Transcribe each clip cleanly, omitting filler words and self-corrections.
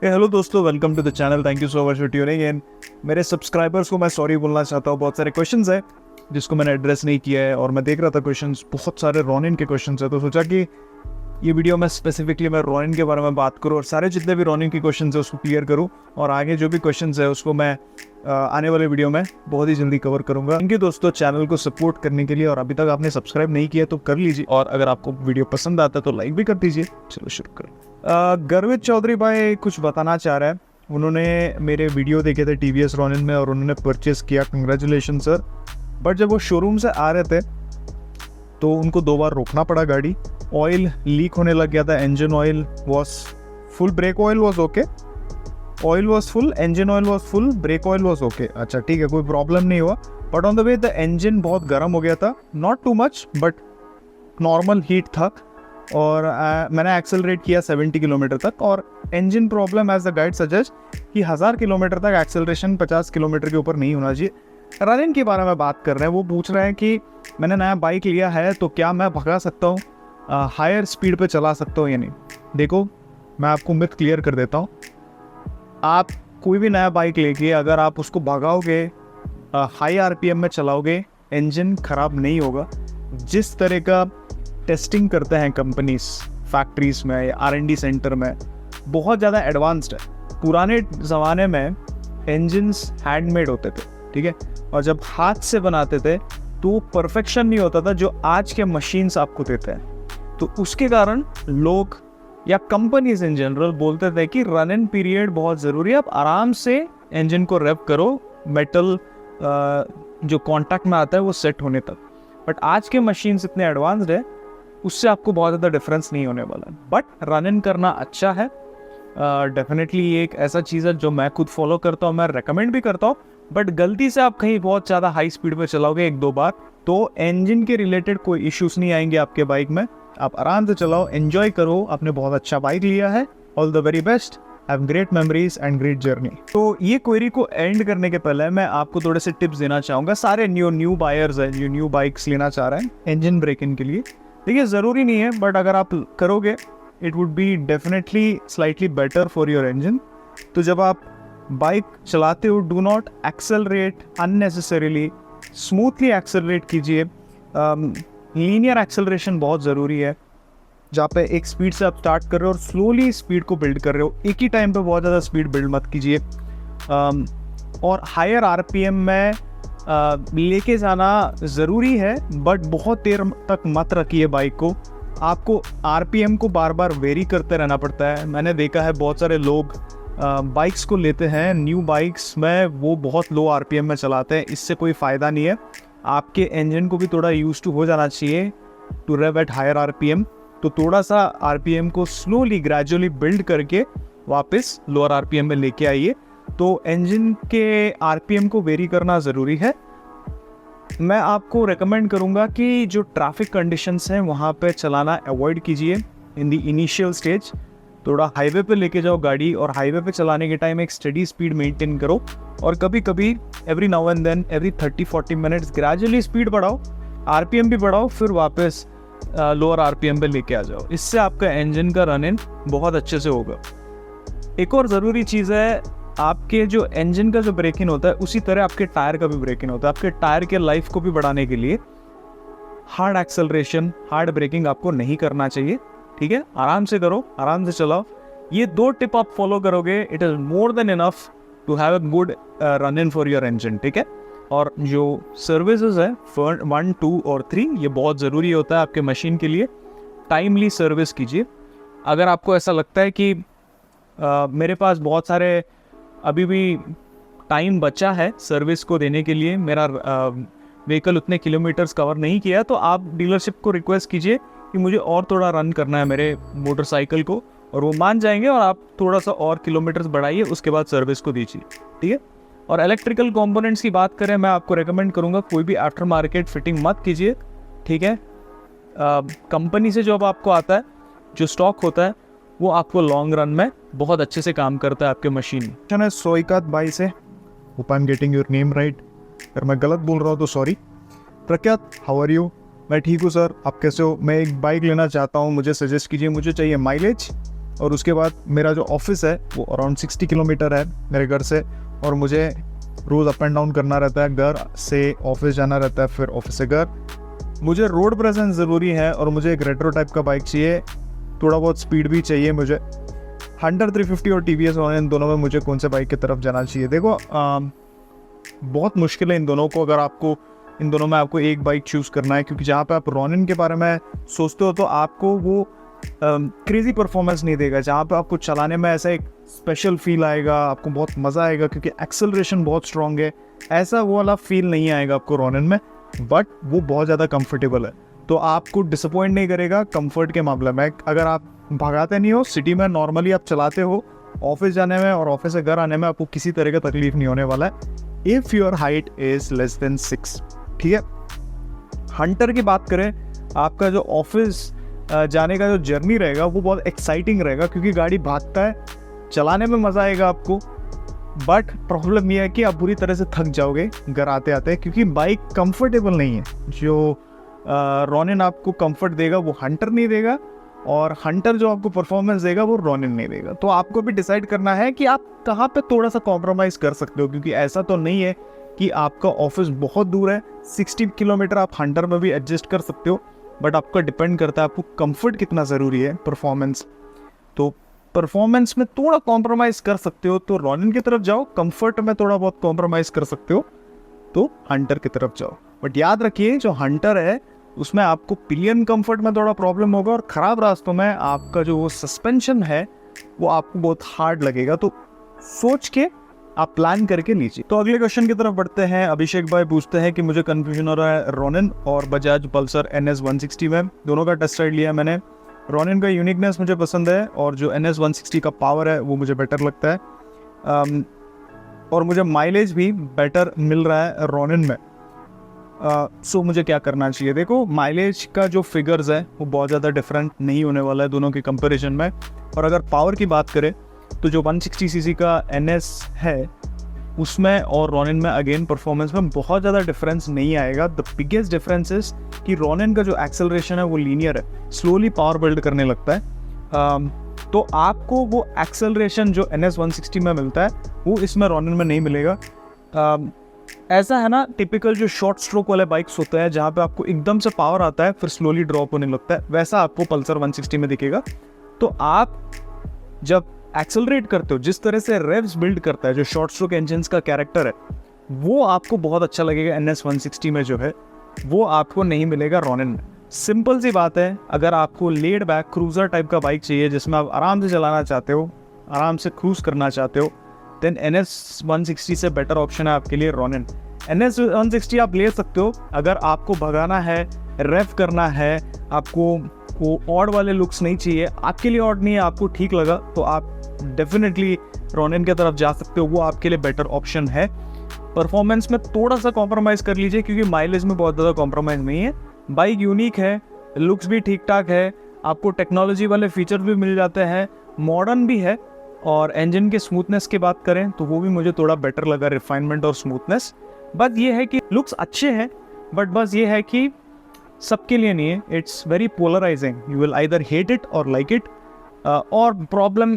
Hello दोस्तों, welcome to the channel. Thank you so much for tuning in. मेरे subscribers को मैं sorry बोलना चाहता हूँ। बहुत सारे क्वेश्चंस है जिसको मैंने एड्रेस नहीं किया है और मैं देख रहा था क्वेश्चंस, बहुत सारे रॉनिन के क्वेश्चंस है, तो सोचा कि ये वीडियो में स्पेसिफिकली मैं रॉनिन के बारे में बात करूँ और सारे जितने भी रॉनिन के क्वेश्चंस है उसको क्लियर करूँ और आगे जो भी क्वेश्चंस है उसको मैं आने वाले वीडियो में बहुत ही जल्दी कवर करूंगा। थैंक यू दोस्तों चैनल को सपोर्ट करने के लिए, और अभी तक आपने सब्सक्राइब नहीं किया तो कर लीजिए, और अगर आपको वीडियो पसंद आता है तो लाइक भी कर दीजिए। चलो शुरू करें। गर्वित चौधरी भाई कुछ बताना चाह रहा है। उन्होंने मेरे वीडियो देखे थे टीवीएस रॉनिन में और उन्होंने परचेस किया, कंग्रेचुलेशन सर। बट जब वो शोरूम से आ रहे थे तो उनको 2 बार रोकना पड़ा गाड़ी। ऑयल लीक होने लग गया था। Engine oil was full, brake oil was okay, oil was full, engine oil was full, brake oil was okay. अच्छा ठीक है, कोई प्रॉब्लम नहीं हुआ। But on the way the engine बहुत गर्म हो गया था, not too much but normal heat था। और मैंने एक्सेलरेट किया 70 किलोमीटर तक, और engine problem as the guide suggest कि 1000 किलोमीटर तक एक्सेलरेशन 50 किलोमीटर के ऊपर नहीं होना चाहिए। रनिंग के बारे में बात कर रहे हैं। वो पूछ रहे हैं कि मैंने नया बाइक लिया है तो क्या मैं भगा सकता हूँ, हायर स्पीड पे चला सकता हूँ या नहीं। देखो मैं आपको मिथ क्लियर कर देता हूँ। आप कोई भी नया बाइक लेके अगर आप उसको भगाओगे, हाई आरपीएम में चलाओगे, इंजन ख़राब नहीं होगा। जिस तरह का टेस्टिंग करते हैं कंपनीज फैक्ट्रीज में या R&D सेंटर में, बहुत ज़्यादा एडवांस्ड है। पुराने ज़माने में इंजन्स हैंडमेड होते थे, ठीक है, और जब हाथ से बनाते थे तो परफेक्शन नहीं होता था जो आज के मशीन्स आपको देते हैं। तो उसके कारण लोग या कंपनीज इन जनरल बोलते थे कि रन इन पीरियड बहुत ज़रूरी है, आप आराम से इंजन को रेव करो, मेटल जो कांटेक्ट में आता है वो सेट होने तक। बट आज के मशीन्स इतने एडवांस्ड है, उससे आपको बहुत ज़्यादा डिफरेंस नहीं होने वाला। बट रन इन करना अच्छा है, डेफिनेटली ये एक ऐसा चीज़ है जो मैं खुद फॉलो करता हूँ, मैं रेकमेंड भी करता हूँ। बट गलती से आप कहीं बहुत ज़्यादा हाई स्पीड पे चलाओगे 1-2 बार तो इंजन के रिलेटेड कोई इश्यूज नहीं आएंगे आपके बाइक में। आप आराम से चलाओ, एंजॉय करो, आपने बहुत अच्छा बाइक लिया है। All the very best, have great memories and great journey. तो ये क्वेरी को एंड करने के पहले मैं आपको थोड़े से टिप्स देना चाहूँगा। सारे न्यू बायर्स हैं जो न्यू बाइक्स लेना चाह रहे हैं इंजन ब्रेक-इन के लिए। देखिए ज़रूरी नहीं है, बट अगर आप करोगे it would be definitely slightly better for your engine. तो जब आप बाइक चलाते हो, do not accelerate unnecessarily, smoothly accelerate कीजिए। लीनियर एक्सेलरेशन बहुत ज़रूरी है, जहाँ पे एक स्पीड से आप स्टार्ट कर रहे हो और स्लोली स्पीड को बिल्ड कर रहे हो। एक ही टाइम पे बहुत ज़्यादा स्पीड बिल्ड मत कीजिए। और हायर आरपीएम में लेके जाना ज़रूरी है, बट बहुत देर तक मत रखिए बाइक को। आपको आरपीएम को बार बार वेरी करते रहना पड़ता है। मैंने देखा है बहुत सारे लोग बाइक्स को लेते हैं न्यू बाइक्स में, वो बहुत लो आरपीएम में चलाते हैं। इससे कोई फ़ायदा नहीं है। आपके इंजन को भी थोड़ा यूज टू हो जाना चाहिए to rev at higher RPM. तो थोड़ा सा आरपीएम को स्लोली ग्रेजुअली बिल्ड करके वापस लोअर आरपीएम में लेके आइए। तो इंजन के आरपीएम को वेरी करना ज़रूरी है। मैं आपको रेकमेंड करूँगा कि जो ट्रैफिक कंडीशंस हैं वहाँ पे चलाना अवॉइड कीजिए इन द इनिशियल स्टेज। थोड़ा हाईवे पे लेके जाओ गाड़ी, और हाईवे पे चलाने के टाइम एक स्टडी स्पीड मेंटेन करो, और कभी कभी every now and then every 30-40 minutes gradually speed बढ़ाओ, आरपीएम भी बढ़ाओ, फिर वापस लोअर आरपीएम पे लेके आ जाओ। इससे आपका इंजन का रन इन बहुत अच्छे से होगा। एक और ज़रूरी चीज़ है, आपके जो इंजन का जो ब्रेक इन होता है उसी तरह आपके टायर का भी ब्रेक इन होता है। आपके टायर के लाइफ को भी बढ़ाने के लिए हार्ड एक्सेलरेशन, हार्ड ब्रेकिंग आपको नहीं करना चाहिए, ठीक है। आराम से करो, आराम से चलाओ। ये 2 टिप आप फॉलो करोगे, it is more than enough to have a good run in for your engine, ठीक है। और जो सर्विसेज है 1, 2 और 3, ये बहुत ज़रूरी होता है आपके मशीन के लिए। टाइमली सर्विस कीजिए। अगर आपको ऐसा लगता है कि मेरे पास बहुत सारे अभी भी टाइम बचा है सर्विस को देने के लिए, मेरा व्हीकल उतने किलोमीटर्स कवर नहीं किया, तो आप डीलरशिप को रिक्वेस्ट कीजिए कि मुझे और थोड़ा रन करना है मेरे मोटरसाइकिल को, और वो मान जाएंगे और आप थोड़ा सा और किलोमीटर्स बढ़ाइए, उसके बाद सर्विस को दीजिए, ठीक है। और इलेक्ट्रिकल कंपोनेंट्स की बात करें, मैं आपको रेकमेंड करूँगा कोई भी आफ्टर मार्केट फिटिंग मत कीजिए, ठीक है। कंपनी से जो अब आपको आता है, जो स्टॉक होता है, वो आपको लॉन्ग रन में बहुत अच्छे से काम करता है आपके मशीन में। सोईकात भाई से, hope I am getting your name right, अगर मैं गलत बोल रहा हूँ तो सॉरी। प्रख्यात, हाउ आर यू? मैं ठीक हूँ सर, आप कैसे हो? मैं एक बाइक लेना चाहता हूँ, मुझे सजेस्ट कीजिए। मुझे चाहिए माइलेज, और उसके बाद मेरा जो ऑफिस है वो अराउंड 60 किलोमीटर है मेरे घर से, और मुझे रोज़ अप एंड डाउन करना रहता है, घर से ऑफिस जाना रहता है, फिर ऑफिस से घर। मुझे रोड प्रेजेंस ज़रूरी है और मुझे एक रेट्रो टाइप का बाइक चाहिए, थोड़ा बहुत स्पीड भी चाहिए मुझे। हंटर 350 और TVS रॉनिन, इन दोनों में मुझे कौन से बाइक की तरफ जाना चाहिए? देखो बहुत मुश्किल है इन दोनों को, अगर आपको इन दोनों में आपको एक बाइक चूज़ करना है, क्योंकि जहाँ पे आप रॉनिन के बारे में सोचते हो तो आपको वो क्रेजी परफॉर्मेंस नहीं देगा, जहाँ पे आपको चलाने में ऐसा एक स्पेशल फील आएगा, आपको बहुत मज़ा आएगा क्योंकि एक्सेलरेशन बहुत स्ट्रॉन्ग है, ऐसा वो वाला फील नहीं आएगा आपको रॉनिन में, बट वो बहुत ज़्यादा कंफर्टेबल है, तो आपको डिसअपॉइंट नहीं करेगा कंफर्ट के मामले में। अगर आप भगाते नहीं हो, सिटी में नॉर्मली आप चलाते हो, ऑफिस जाने में और ऑफिस से घर आने में आपको किसी तरह का तकलीफ नहीं होने वाला है, if your height is less than 6। ठीक है। हंटर की बात करें, आपका जो ऑफिस जाने का जो जर्नी रहेगा वो बहुत एक्साइटिंग रहेगा, क्योंकि गाड़ी भागता है, चलाने में मज़ा आएगा आपको, बट प्रॉब्लम ये है कि आप बुरी तरह से थक जाओगे घर आते आते, क्योंकि बाइक कंफर्टेबल नहीं है। जो रॉनिन आपको कंफर्ट देगा वो हंटर नहीं देगा, और हंटर जो आपको परफॉर्मेंस देगा वो रॉनिन नहीं देगा। तो आपको भी डिसाइड करना है कि आप कहाँ पे थोड़ा सा कॉम्प्रोमाइज़ कर सकते हो, क्योंकि ऐसा तो नहीं है कि आपका ऑफिस बहुत दूर है, 60 किलोमीटर आप हंटर में भी एडजस्ट कर सकते हो, बट आपका डिपेंड करता है आपको कंफर्ट कितना ज़रूरी है, परफॉर्मेंस। तो परफॉर्मेंस में थोड़ा कॉम्प्रोमाइज़ कर सकते हो तो रॉनिन की तरफ जाओ, कंफर्ट में थोड़ा बहुत कॉम्प्रोमाइज़ कर सकते हो तो हंटर की तरफ जाओ। बट याद रखिए, जो हंटर है उसमें आपको पिलियन कंफर्ट में थोड़ा प्रॉब्लम होगा, और ख़राब रास्तों में आपका जो वो सस्पेंशन है वो आपको बहुत हार्ड लगेगा, तो सोच के आप प्लान करके लीजिए। तो अगले क्वेश्चन की तरफ बढ़ते हैं। अभिषेक भाई पूछते हैं कि मुझे कंफ्यूजन हो रहा है रॉनिन और बजाज पल्सर NS 160 में, दोनों का टेस्ट राइड लिया मैंने। रॉनिन का यूनिकनेस मुझे पसंद है, और जो NS 160 का पावर है वो मुझे बेटर लगता है, और मुझे माइलेज भी बेटर मिल रहा है रॉनिन में। सो मुझे क्या करना चाहिए? देखो, माइलेज का जो फिगर्स है वो बहुत ज़्यादा डिफरेंट नहीं होने वाला है दोनों के कंपैरिजन में, और अगर पावर की बात करें तो जो 160 सीसी का NS है उसमें और रॉनिन में अगेन परफॉर्मेंस में बहुत ज़्यादा डिफरेंस नहीं आएगा। द बिगेस्ट डिफरेंस इज कि रॉनिन का जो एक्सेलरेशन है वो लीनियर है, स्लोली पावर बिल्ड करने लगता है, तो आपको वो एक्सेलरेशन जो NS 160 में मिलता है वो इसमें रॉनिन में नहीं मिलेगा। ऐसा है ना, टिपिकल जो शॉर्ट स्ट्रोक वाले बाइक्स होते हैं जहाँ पे आपको एकदम से पावर आता है फिर स्लोली ड्रॉप होने लगता है, वैसा आपको पल्सर 160 में दिखेगा। तो आप जब एक्सेलरेट करते हो, जिस तरह से रेव्स बिल्ड करता है जो शॉर्ट स्ट्रोक इंजन्स का कैरेक्टर है, वो आपको बहुत अच्छा लगेगा NS 160 में जो है, वो आपको नहीं मिलेगा रॉनिन में। सिंपल सी बात है, अगर आपको लेड बैक क्रूजर टाइप का बाइक चाहिए जिसमें आप आराम से चलाना चाहते हो, आराम से क्रूज करना चाहते हो, देन NS 160 से बेटर ऑप्शन है आपके लिए रॉनिन। NS 160 आप ले सकते हो अगर आपको भगाना है, रेव करना है, आपको वो ऑड वाले लुक्स नहीं चाहिए, आपके लिए ऑड नहीं है, आपको ठीक लगा तो आप डेफिनेटली रॉनिन की तरफ जा सकते हो, वो आपके लिए बेटर ऑप्शन है। परफॉर्मेंस में थोड़ा सा कॉम्प्रोमाइज़ कर लीजिए, क्योंकि माइलेज में बहुत ज़्यादा कॉम्प्रोमाइज़ नहीं है। बाइक यूनिक है, लुक्स भी ठीक ठाक है, आपको टेक्नोलॉजी वाले फीचर भी मिल जाते हैं, मॉडर्न भी है, और इंजन के स्मूथनेस की बात करें तो वो भी मुझे थोड़ा बेटर लगा, रिफाइनमेंट और स्मूथनेस। बस ये है कि लुक्स अच्छे हैं, बट बस ये है कि सबके लिए नहीं है, it's very polarizing, you will either hate it और लाइक इट। और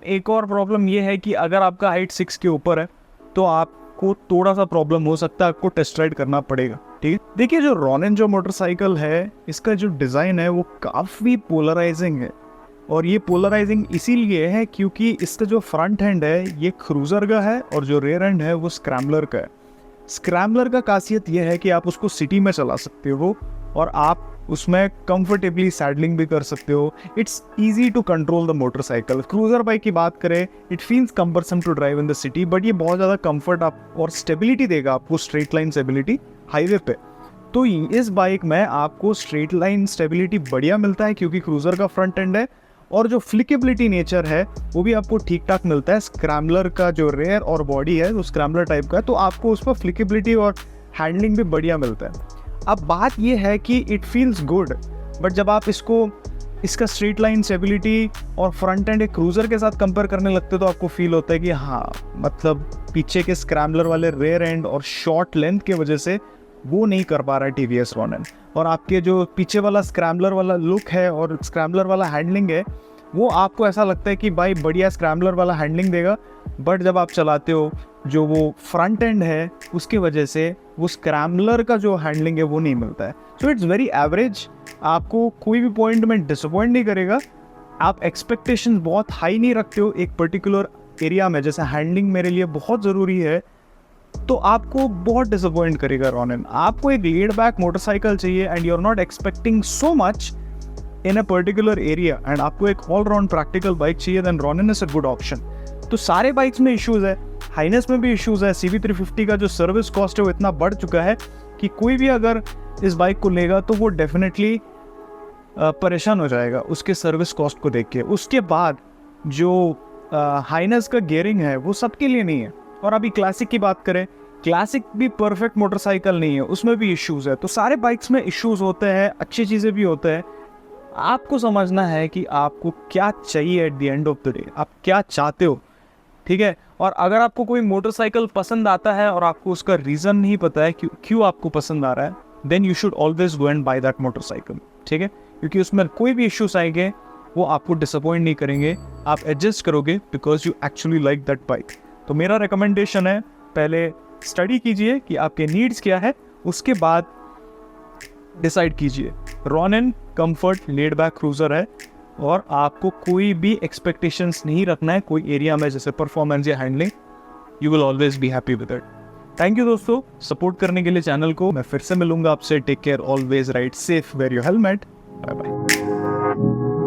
एक और प्रॉब्लम ये है कि अगर आपका हाइट 6 के ऊपर है तो आपको थोड़ा सा प्रॉब्लम हो सकता है, आपको टेस्ट राइड करना पड़ेगा। ठीक है, देखिए जो रॉनिन जो मोटरसाइकिल है, इसका जो डिज़ाइन है वो काफ़ी पोलराइजिंग है, और ये पोलराइजिंग इसीलिए है क्योंकि इसका जो फ्रंट हैंड है ये क्रूज़र का है, और जो रेयर हैंड है वो स्क्रैम्बलर का है। स्क्रैम्बलर का खासियत ये है कि आप उसको सिटी में चला सकते हो, और आप उसमें कंफर्टेबली सैडलिंग भी कर सकते हो। It's easy to control the motorcycle. Cruiser bike की बात करें, it feels cumbersome to drive in the city, but ये बहुत ज़्यादा कंफर्ट आप और स्टेबिलिटी देगा आपको, स्ट्रेट लाइन स्टेबिलिटी हाईवे पे। तो इस बाइक में आपको स्ट्रेट लाइन स्टेबिलिटी बढ़िया मिलता है क्योंकि क्रूजर का फ्रंट एंड है, और जो फ्लिकेबिलिटी नेचर है वो भी आपको ठीक ठाक मिलता है। स्क्रैम्बलर का जो रेयर और बॉडी है वो स्क्रैम्बलर टाइप का है, तो आपको उस पर फ्लिकेबिलिटी और हैंडलिंग भी बढ़िया मिलता है। अब बात ये है कि इट फील्स गुड, बट जब आप इसका स्ट्रेट लाइन स्टेबिलिटी और फ्रंट एंड एक क्रूज़र के साथ कंपेयर करने लगते तो आपको फील होता है कि हाँ, मतलब पीछे के स्क्रैम्बलर वाले रेयर एंड और शॉर्ट लेंथ की वजह से वो नहीं कर पा रहा है TVS रॉनिन, और आपके जो पीछे वाला स्क्रैम्बलर वाला लुक है और स्क्रैम्बलर वाला हैंडलिंग है वो आपको ऐसा लगता है कि भाई बढ़िया स्क्रैम्बलर वाला हैंडलिंग देगा, बट जब आप चलाते हो जो वो फ्रंट एंड है उसकी वजह से वो स्क्रैम्बलर का जो हैंडलिंग है वो नहीं मिलता है। सो इट्स वेरी एवरेज, आपको कोई भी पॉइंट में डिसअपॉइंट नहीं करेगा। आप एक्सपेक्टेशंस बहुत हाई नहीं रखते हो एक पर्टिकुलर एरिया में, जैसे हैंडलिंग मेरे लिए बहुत ज़रूरी है, तो आपको बहुत डिसअपॉइंट करेगा रॉनिन। आपको एक लेड बैक मोटरसाइकिल चाहिए and you are not expecting so much in a particular area and आपको एक ऑल राउंड प्रैक्टिकल बाइक चाहिए, then Ronin is a good option. तो सारे बाइक्स में इश्यूज है, हाइनेस में भी इश्यूज है। CB350 का जो सर्विस कॉस्ट है वो इतना बढ़ चुका है कि कोई भी अगर इस बाइक को लेगा तो वो डेफिनेटली परेशान हो जाएगा उसके सर्विस कॉस्ट को देख के। उसके बाद जो हाइनेस का गियरिंग है वो सबके लिए नहीं है। और अभी क्लासिक की बात करें, क्लासिक भी परफेक्ट मोटरसाइकिल नहीं है, उसमें भी इश्यूज है। तो सारे बाइक्स में इश्यूज होते हैं, अच्छी चीज़ें भी होते हैं। आपको समझना है कि आपको क्या चाहिए at the end of the day, आप क्या चाहते हो, ठीक है। और अगर आपको कोई मोटरसाइकिल पसंद आता है और आपको उसका रीज़न नहीं पता है क्यों आपको पसंद आ रहा है, then you should always go and buy that motorcycle, ठीक है। क्योंकि उसमें कोई भी इश्यूज आएंगे वो आपको डिसअपॉइंट नहीं करेंगे, आप एडजस्ट करोगे because you actually like that bike. तो मेरा रिकमेंडेशन है, पहले स्टडी कीजिए कि आपके नीड्स क्या है, उसके बाद डिसाइड कीजिए। Ronin comfort laid back cruiser है और आपको कोई भी एक्सपेक्टेशंस नहीं रखना है कोई एरिया में, जैसे परफॉर्मेंस या handling. You will always be happy with it. Thank you दोस्तों सपोर्ट करने के लिए चैनल को। मैं फिर से मिलूंगा आपसे। Take care, always ride safe, wear your helmet. Bye bye.